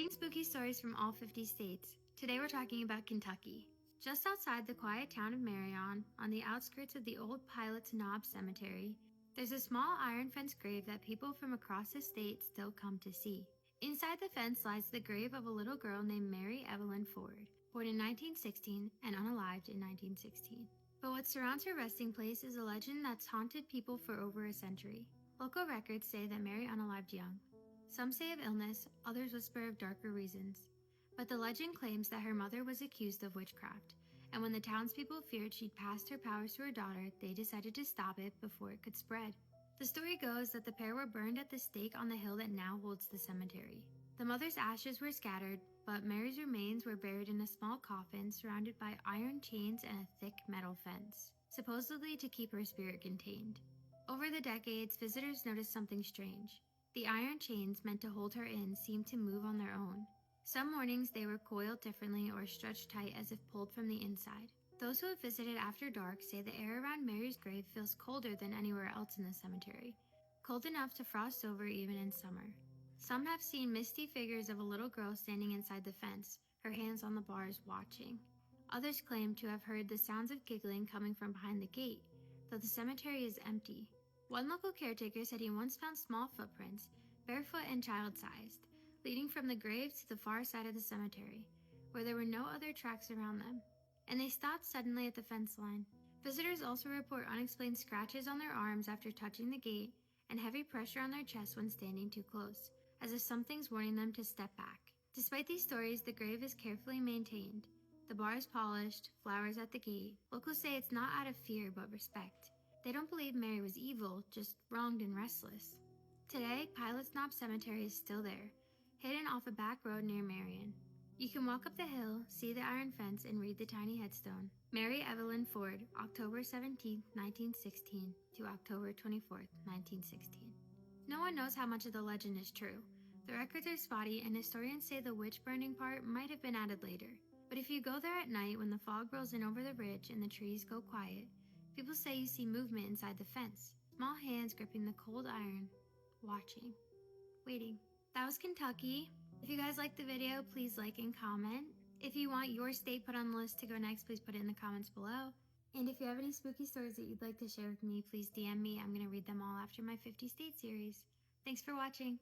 Bring spooky stories from all 50 states. Today we're talking about Kentucky. Just outside the quiet town of Marion, on the outskirts of the old Pilot's Knob Cemetery, there's a small iron fence grave that people from across the state still come to see. Inside the fence lies the grave of a little girl named Mary Evelyn Ford, born in 1916 and unalived in 1916. But what surrounds her resting place is a legend that's haunted people for over a century. Local records say that Mary unalived young. Some say of illness, others whisper of darker reasons. But the legend claims that her mother was accused of witchcraft, and when the townspeople feared she'd passed her powers to her daughter, they decided to stop it before it could spread. The story goes that the pair were burned at the stake on the hill that now holds the cemetery. The mother's ashes were scattered, but Mary's remains were buried in a small coffin surrounded by iron chains and a thick metal fence, supposedly to keep her spirit contained. Over the decades, visitors noticed something strange. The iron chains meant to hold her in seemed to move on their own. Some mornings they were coiled differently or stretched tight as if pulled from the inside. Those who have visited after dark say the air around Mary's grave feels colder than anywhere else in the cemetery, cold enough to frost over even in summer. Some have seen misty figures of a little girl standing inside the fence, her hands on the bars watching. Others claim to have heard the sounds of giggling coming from behind the gate, though the cemetery is empty. One local caretaker said he once found small footprints, barefoot and child-sized, leading from the grave to the far side of the cemetery, where there were no other tracks around them, and they stopped suddenly at the fence line. Visitors also report unexplained scratches on their arms after touching the gate and heavy pressure on their chest when standing too close, as if something's warning them to step back. Despite these stories, the grave is carefully maintained. The bars polished, flowers at the gate. Locals say it's not out of fear but respect. They don't believe Mary was evil, just wronged and restless. Today, Pilot's Knob Cemetery is still there, hidden off a back road near Marion. You can walk up the hill, see the iron fence, and read the tiny headstone. Mary Evelyn Ford, October 17, 1916 to October 24, 1916. No one knows how much of the legend is true. The records are spotty, and historians say the witch burning part might have been added later. But if you go there at night when the fog rolls in over the ridge and the trees go quiet, people say you see movement inside the fence, small hands gripping the cold iron, watching, waiting. That was Kentucky. If you guys liked the video, please like and comment. If you want your state put on the list to go next, please put it in the comments below. And if you have any spooky stories that you'd like to share with me, please DM me. I'm going to read them all after my 50 state series. Thanks for watching.